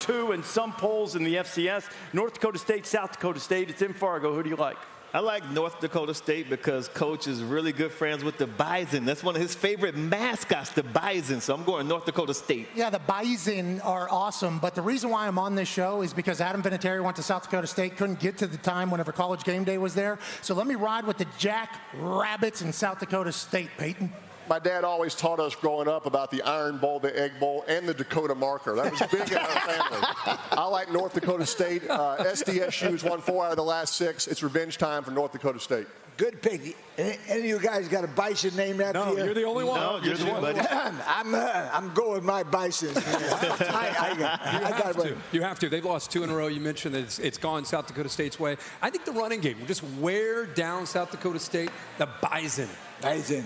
2 in some polls in the FCS. North Dakota State, South Dakota State. It's in Fargo. Who do you like? I like North Dakota State because Coach is really good friends with the Bison. That's one of his favorite mascots, the Bison. So I'm going North Dakota State. Yeah, the Bison are awesome, but the reason why I'm on this show is because Adam Vinatieri went to South Dakota State, couldn't get to the time whenever College Game Day was there. So let me ride with the Jack Rabbits in South Dakota State, Peyton. My dad always taught us growing up about the Iron Bowl, the Egg Bowl, and the Dakota Marker. That was big in our family. I like North Dakota State. SDSU's won 4 out of the last 6. It's revenge time for North Dakota State. Good pick. Any of you guys got a Bison named after you? No, you're the only one. No, you're the one, buddy. I'm going with my Bison. I got one. You have to. They've lost 2 in a row. You mentioned that it's gone South Dakota State's way. I think the running game will just wear down South Dakota State. The Bison. Bison.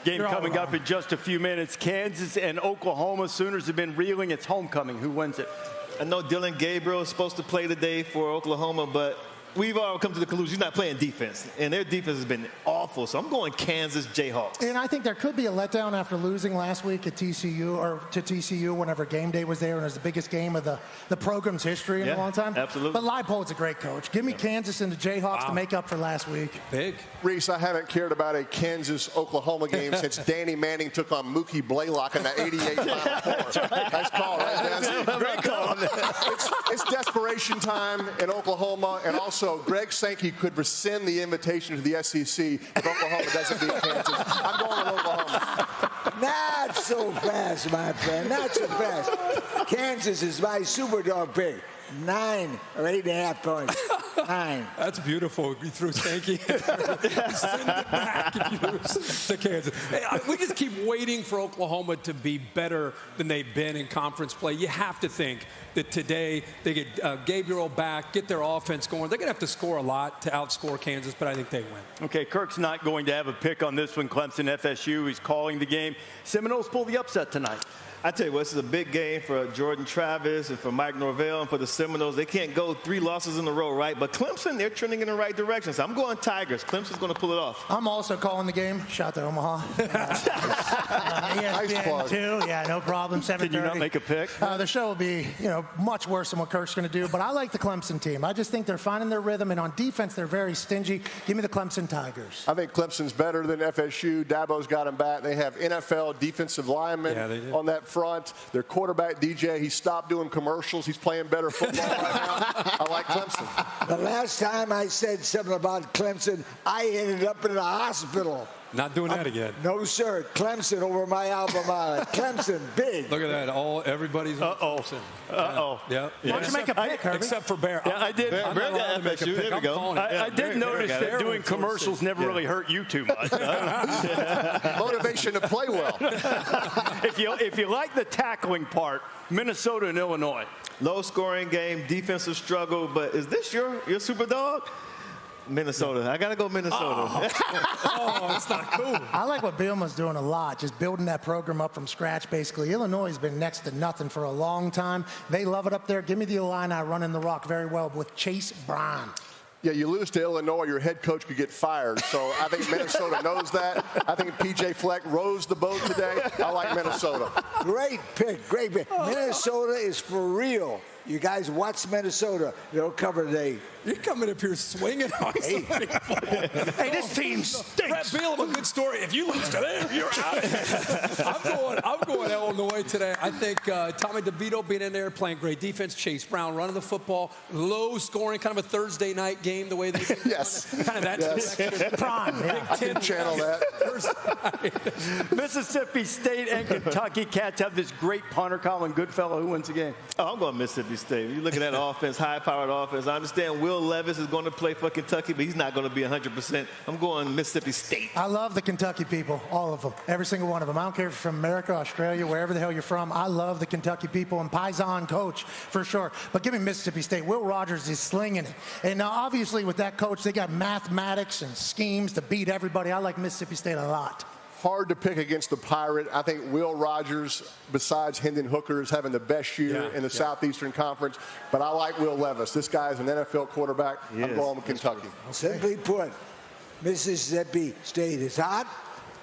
Game coming up in just a few minutes. Kansas and Oklahoma. Sooners have been reeling. It's homecoming. Who wins it? I know Dylan Gabriel is supposed to play today for Oklahoma, but we've all come to the conclusion he's not playing defense, and their defense has been awful. So I'm going Kansas Jayhawks. And I think there could be a letdown after losing last week at TCU or to TCU whenever Game Day was there, and it was the biggest game of the program's history in a long time. Absolutely. But Leipold's a great coach. Give me Kansas and the Jayhawks to make up for last week. Big. Reese, I haven't cared about a Kansas-Oklahoma game since Danny Manning took on Mookie Blaylock in the 88 Final Four. Nice call, right, Dan? Great call. It's desperation time in Oklahoma, and also Greg Sankey could rescind the invitation to the SEC if Oklahoma doesn't beat Kansas. I'm going with Oklahoma. Not so fast, my friend. Not so fast. Kansas is my superdog pick. 9 or 8.5 points. 9. That's beautiful. You threw Sankey. Send it back if you lose to Kansas. Hey, we just keep waiting for Oklahoma to be better than they've been in conference play. You have to think that today they get Gabriel back, get their offense going. They're going to have to score a lot to outscore Kansas, but I think they win. Okay, Kirk's not going to have a pick on this one. Clemson, FSU, he's calling the game. Seminoles pull the upset tonight. I tell you what, this is a big game for Jordan Travis and for Mike Norvell and for the Seminoles. They can't go 3 losses in a row, right? But Clemson, they're trending in the right direction. So I'm going Tigers. Clemson's going to pull it off. I'm also calling the game. Shout to Omaha. ESPN 2. Yeah, no problem. 7:30. Can you not make a pick? The show will be, much worse than what Kirk's going to do. But I like the Clemson team. I just think they're finding their rhythm, and on defense, they're very stingy. Give me the Clemson Tigers. I think Clemson's better than FSU. Dabo's got them back. They have NFL defensive linemen on that front. Their quarterback, DJ, he stopped doing commercials. He's playing better football right now. I like Clemson. The last time I said something about Clemson, I ended up in a hospital. Not doing that again. No, sir. Clemson over my alma mater. Clemson, big. Look at that. Everybody's on Clemson. Yeah. Why don't you make a pick, Herbie? Except for Bear. Yeah, I did. I'm not allowed to make a FSU. pick. There we go. I did notice that doing commercials never really hurt you too much. Motivation to play well. If you like the tackling part, Minnesota and Illinois. Low scoring game, defensive struggle, but is this your super dog? Minnesota. I got to go Minnesota. Oh, it's not cool. I like what Bielema's doing a lot, just building that program up from scratch, basically. Illinois has been next to nothing for a long time. They love it up there. Give me the Illini running the rock very well with Chase Brown. Yeah, you lose to Illinois, your head coach could get fired. So I think Minnesota knows that. I think P.J. Fleck rose the boat today. I like Minnesota. Great pick, great pick. Minnesota is for real. You guys watch Minnesota. They'll cover today. You're coming up here swinging on some people. Hey, this team stinks. Brett Bielema, a good story. If you lose to them, you're out. I'm going Illinois today. I think Tommy DeVito being in there, playing great defense. Chase Brown running the football. Low scoring, kind of a Thursday night game, the way they do. Yes. Kind of that direction. Prime. I can channel that. Mississippi State and Kentucky Cats have this great punter, Colin Goodfellow. Who wins the game? Oh, I'm going Mississippi State. You look at that offense, high-powered offense. I understand Will Levis is going to play for Kentucky, but he's not going to be 100%. I'm going Mississippi State. I love the Kentucky people, all of them, every single one of them. I don't care if you're from America, Australia, wherever the hell you're from. I love the Kentucky people and Paisan coach for sure. But give me Mississippi State. Will Rogers is slinging it. And now, obviously, with that coach, they got mathematics and schemes to beat everybody. I like Mississippi State a lot. Hard to pick against the Pirate. I think Will Rogers, besides Hendon Hooker, is having the best year in the Southeastern Conference. But I like Will Levis. This guy is an NFL quarterback. I'm going with Kentucky. Simply put, Mississippi State is hot.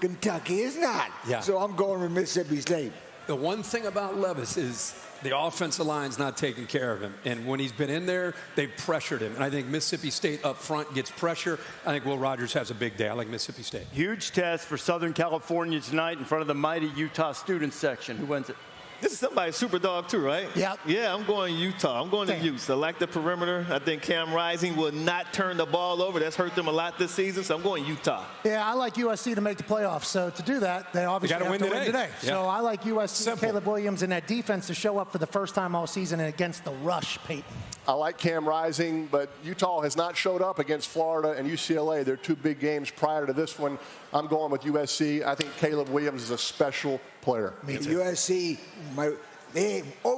Kentucky is not. Yeah. So I'm going with Mississippi State. The one thing about Levis is The offensive line's not taking care of him. And when he's been in there, they've pressured him. And I think Mississippi State up front gets pressure. I think Will Rogers has a big day. I like Mississippi State. Huge test for Southern California tonight in front of the mighty Utah student section. Who wins it? This is somebody's super dog too, right? Yep. Yeah, I'm going Utah. I'm going to Utes. I like the perimeter. I think Cam Rising will not turn the ball over. That's hurt them a lot this season, so I'm going Utah. Yeah, I like USC to make the playoffs. So to do that, they obviously gotta have to win win today. today. Yeah. So I like USC, Simple. Caleb Williams, and that defense to show up for the first time all season and against the rush, Peyton. I like Cam Rising, but Utah has not showed up against Florida and UCLA. They're two big games prior to this one. I'm going with USC. I think Caleb Williams is a special player. USC,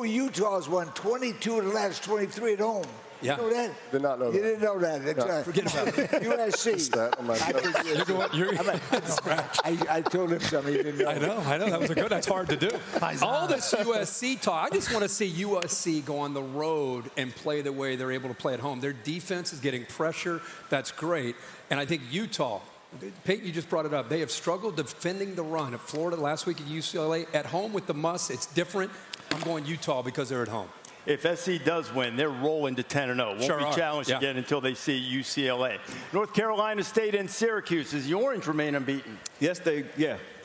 Utah's won 22 of the last 23 at home. Yeah. You know that? Did not know You that. didn't know that. That's Forget about it. USC. That on my notes. I told him something he didn't know. I know. That was a good. That's hard to do. All this USC talk, I just want to see USC go on the road and play the way they're able to play at home. Their defense is getting pressure. That's great. And I think Utah, Peyton, you just brought it up. They have struggled defending the run at Florida last week at UCLA. At home with the Muss, it's different. I'm going Utah because they're at home. If SC does win, they're rolling to 10-0. Won't Sure be are. challenged Yeah. again until they see UCLA. North Carolina State and Syracuse. Does the Orange remain unbeaten? Yes,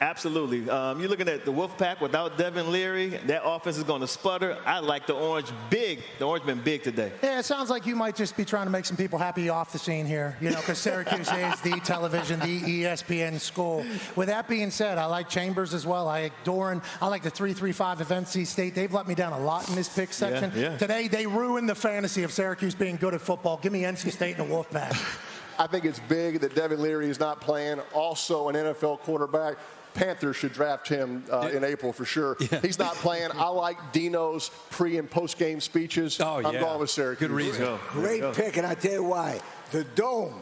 absolutely. You're looking at the Wolfpack without Devin Leary. That offense is going to sputter. I like the Orange big. The Orange been big today. Yeah, it sounds like you might just be trying to make some people happy off the scene here, because Syracuse is the television, the ESPN school. With that being said, I like Chambers as well. I like Doran. I like the 3-3-5 of NC State. They've let me down a lot in this pick section. Yeah. Today, they ruined the fantasy of Syracuse being good at football. Give me NC State and the Wolfpack. I think it's big that Devin Leary is not playing. Also, an NFL quarterback. Panthers should draft him in April for sure. Yeah. He's not playing. I like Dino's pre- and post-game speeches. I'm going with Syracuse. Good reason. Great pick, and I tell you why. The dome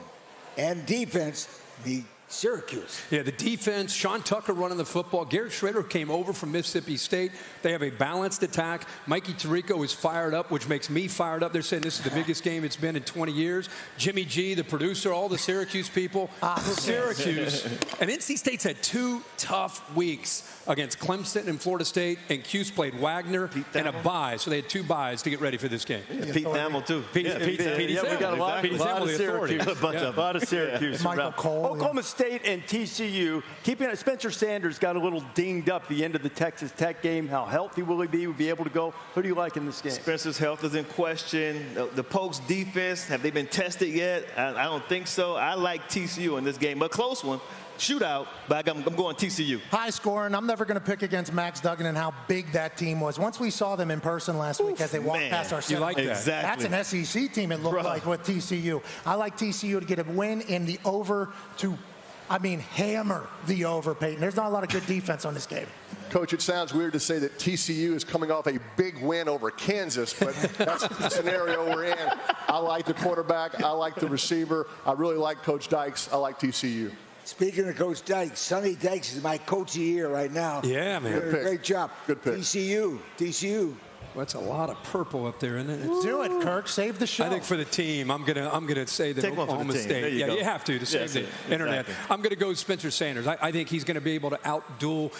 and defense need Syracuse. Yeah, the defense, Sean Tucker running the football. Garrett Schrader came over from Mississippi State. They have a balanced attack. Mikey Tirico is fired up, which makes me fired up. They're saying this is the biggest game it's been in 20 years. Jimmy G, the producer, all the Syracuse people. Syracuse. And NC State's had 2 tough weeks against Clemson and Florida State, and Cuse played Wagner and a bye. So they had 2 byes to get ready for this game. Pete Thamel, too. We got a lot of Syracuse. A lot of Syracuse. Michael Cole. Oklahoma State and TCU. Keeping it, Spencer Sanders got a little dinged up the end of the Texas Tech game. How healthy will he be? Will be able to go? Who do you like in this game? Spencer's health is in question. The Pokes defense, have they been tested yet? I don't think so. I like TCU in this game, but close one. Shootout, but I'm going TCU. High scoring. I'm never going to pick against Max Duggan and how big that team was. Once we saw them in person last week as they walked past our center. like that. Exactly. That's an SEC team it looked like with TCU. I like TCU to get a win in the over to, hammer the over, Peyton. There's not a lot of good defense on this game. Coach, it sounds weird to say that TCU is coming off a big win over Kansas, but that's the scenario we're in. I like the quarterback. I like the receiver. I really like Coach Dykes. I like TCU. Speaking of Coach Dykes, Sonny Dykes is my coach of the year right now. Yeah, man. Doing a great job. Good pick. TCU. That's a lot of purple up there, isn't it? Do it, Kirk. Save the show. I think for the team, I'm gonna say that Take one for the Oklahoma team. State. There you go. You have to save the internet. Exactly. I'm gonna go Spencer Sanders. I think he's gonna be able to outduel.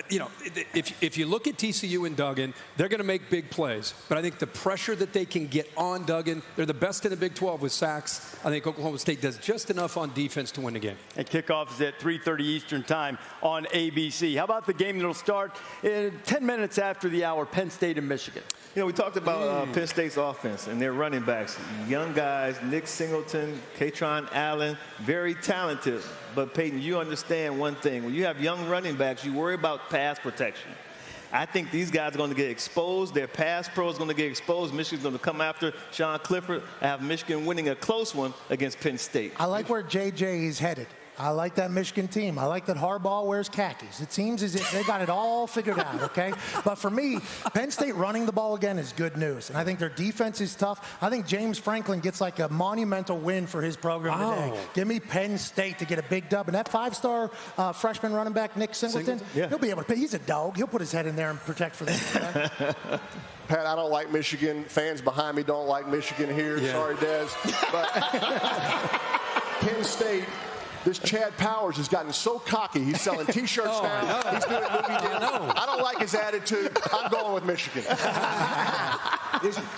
If you look at TCU and Duggan, they're gonna make big plays. But I think the pressure that they can get on Duggan, they're the best in the Big 12 with sacks. I think Oklahoma State does just enough on defense to win the game. And kickoff is at 3:30 Eastern time on ABC. How about the game that'll start in 10 minutes after the hour, Penn State and Michigan? We talked about Penn State's offense and their running backs. Young guys, Nick Singleton, Katron Allen, very talented. But, Peyton, you understand one thing. When you have young running backs, you worry about pass protection. I think these guys are going to get exposed. Their pass pro is going to get exposed. Michigan's going to come after Sean Clifford. I have Michigan winning a close one against Penn State. I like where JJ is headed. I like that Michigan team. I like that Harbaugh wears khakis. It seems as if they got it all figured out, okay? But for me, Penn State running the ball again is good news. And I think their defense is tough. I think James Franklin gets like a monumental win for his program today. Give me Penn State to get a big dub. And that 5-star freshman running back, Nick Singleton, he'll be able to, he's a dog. He'll put his head in there and protect for them. Pat, I don't like Michigan. Fans behind me don't like Michigan here. Yeah. Sorry, Des. But Penn State This Chad Powers has gotten so cocky. He's selling T-shirts now. He's doing movie deals. I don't like his attitude. I'm going with Michigan.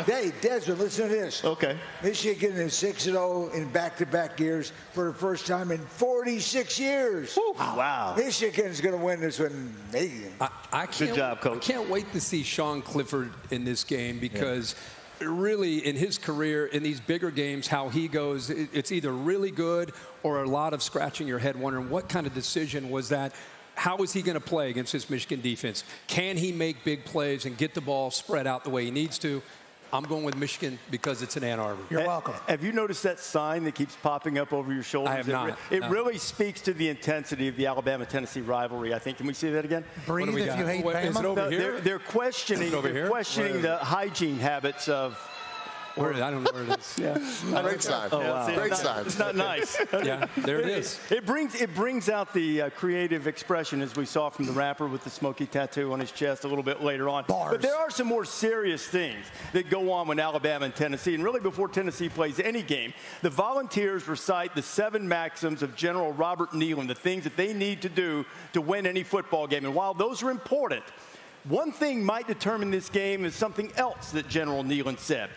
Hey, Desmond, listen to this. Okay. Michigan is 6-0 in back-to-back years for the first time in 46 years. Wow. Michigan's going to win this one. Good job, Coach. I can't wait to see Sean Clifford in this game because really in his career, in these bigger games, how he goes, it's either really good or a lot of scratching your head wondering what kind of decision was that. How is he going to play against this Michigan defense? Can he make big plays and get the ball spread out the way he needs to? I'm going with Michigan because it's in Ann Arbor. You're welcome. Have you noticed that sign that keeps popping up over your shoulders? I have not. It really speaks to the intensity of the Alabama-Tennessee rivalry, I think. Can we see that again? Breathe if you hate Bama. Is it over here? They're questioning, the hygiene habits of. I don't know where it is. Great sign. Oh, wow. Great sign. It's not nice. Yeah, there it is. It brings out the creative expression, as we saw from the rapper with the smoky tattoo on his chest a little bit later on. Bars. But there are some more serious things that go on with Alabama and Tennessee. And really, before Tennessee plays any game, the Volunteers recite the 7 maxims of General Robert Neyland, the things that they need to do to win any football game. And while those are important, one thing might determine this game is something else that General Neyland said.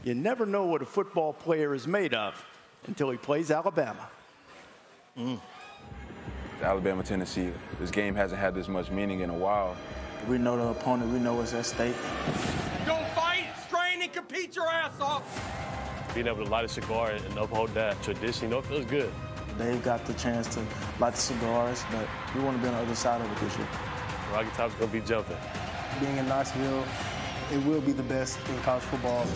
You never know what a football player is made of until he plays Alabama. Alabama-Tennessee, this game hasn't had this much meaning in a while. We know the opponent. We know what's at stake. Go fight, strain, and compete your ass off. Being able to light a cigar and uphold that tradition, it feels good. They've got the chance to light the cigars, but we want to be on the other side of it this year. Rocky Top's going to be jumping. Being in Knoxville, it will be the best in college football.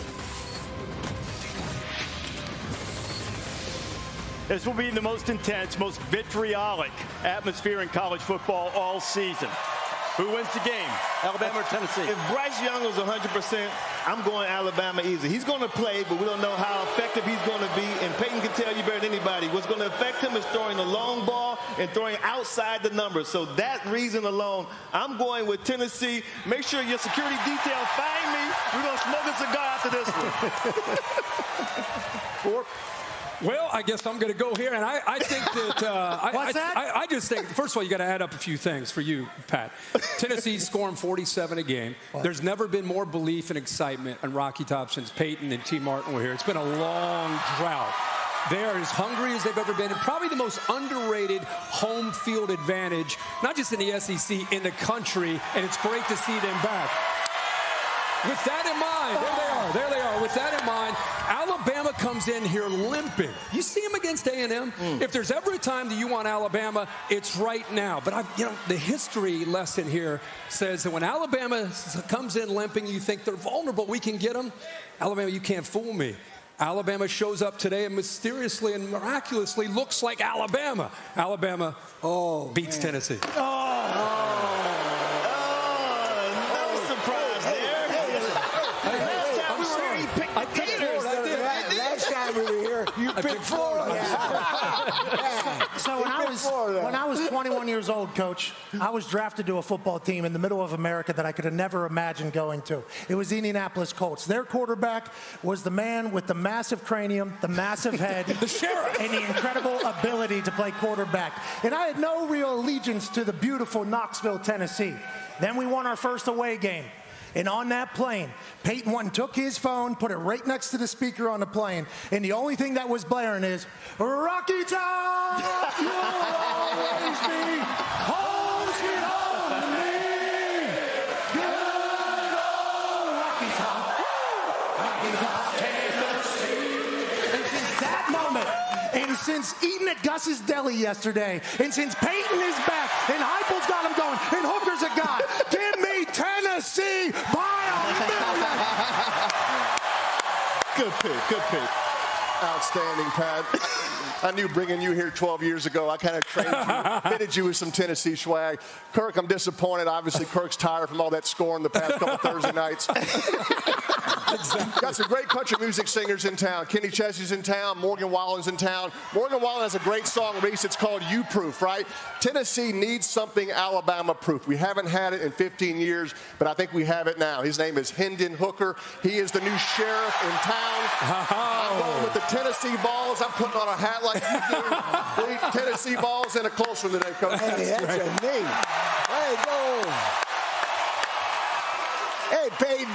This will be the most intense, most vitriolic atmosphere in college football all season. Who wins the game, Alabama or Tennessee? If Bryce Young was 100%, I'm going Alabama easy. He's going to play, but we don't know how effective he's going to be. And Peyton can tell you better than anybody. What's going to affect him is throwing the long ball and throwing outside the numbers. So that reason alone, I'm going with Tennessee. Make sure your security detail find me. We're going to smoke a cigar after this one. Well, I guess I'm going to go here, and I think that What's that? I just think, first of all, you got to add up a few things for you, Pat. Tennessee's scoring 47 a game. There's never been more belief and excitement on Rocky Top since Peyton and T. Martin were here. It's been a long drought. They are as hungry as they've ever been, and probably the most underrated home field advantage, not just in the SEC, in the country, and it's great to see them back. With that in mind, there they are. With that in mind, Alabama comes in here limping. You see them against A&M. If there's ever a time that you want Alabama, it's right now. But the history lesson here says that when Alabama comes in limping, you think they're vulnerable. We can get them. Alabama, you can't fool me. Alabama shows up today and mysteriously and miraculously looks like Alabama. Alabama beats Tennessee. You picked Florida. So when I was 21 years old, Coach, I was drafted to a football team in the middle of America that I could have never imagined going to. It was the Indianapolis Colts. Their quarterback was the man with the massive cranium, the massive head, the sheriff, and the incredible ability to play quarterback. And I had no real allegiance to the beautiful Knoxville, Tennessee. Then we won our first away game. And on that plane, Peyton went and took his phone, put it right next to the speaker on the plane, and the only thing that was blaring is, Rocky Top, you'll always be home sweet home to me. Good old Rocky Top, Tennessee. And since that moment, and since eating at Gus's Deli yesterday, and since Peyton is back, and Heupel's got him going, and Hooker's a guy, give me Tennessee by a million. Good pick. Outstanding, Pat. I knew bringing you here 12 years ago, I kind of trained you, fitted you with some Tennessee swag. Kirk, I'm disappointed. Obviously, Kirk's tired from all that scoring the past couple Thursday nights. Got some great country music singers in town. Kenny Chesney's in town. Morgan Wallen's in town. Morgan Wallen has a great song, Reese. It's called You Proof, right? Tennessee needs something Alabama-proof. We haven't had it in 15 years, but I think we have it now. His name is Hendon Hooker. He is the new sheriff in town. I'm going with the Tennessee Vols. I'm putting on a hat like you do. Believe Tennessee ball's in a close one today, Coach. Hey, that's a knee. There you go. Hey,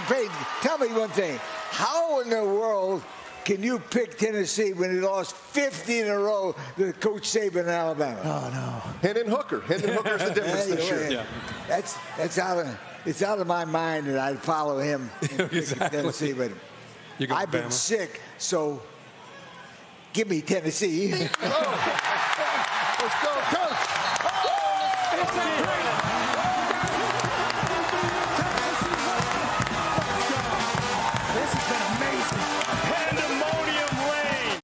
Peyton, tell me one thing. How in the world can you pick Tennessee when he lost 50 in a row to Coach Saban in Alabama? Oh, no. Hendon Hooker's the difference this year. Yeah. It's out of my mind that I'd follow him in Exactly. Tennessee. But I've been sick, so give me Tennessee. Let's go, Coach.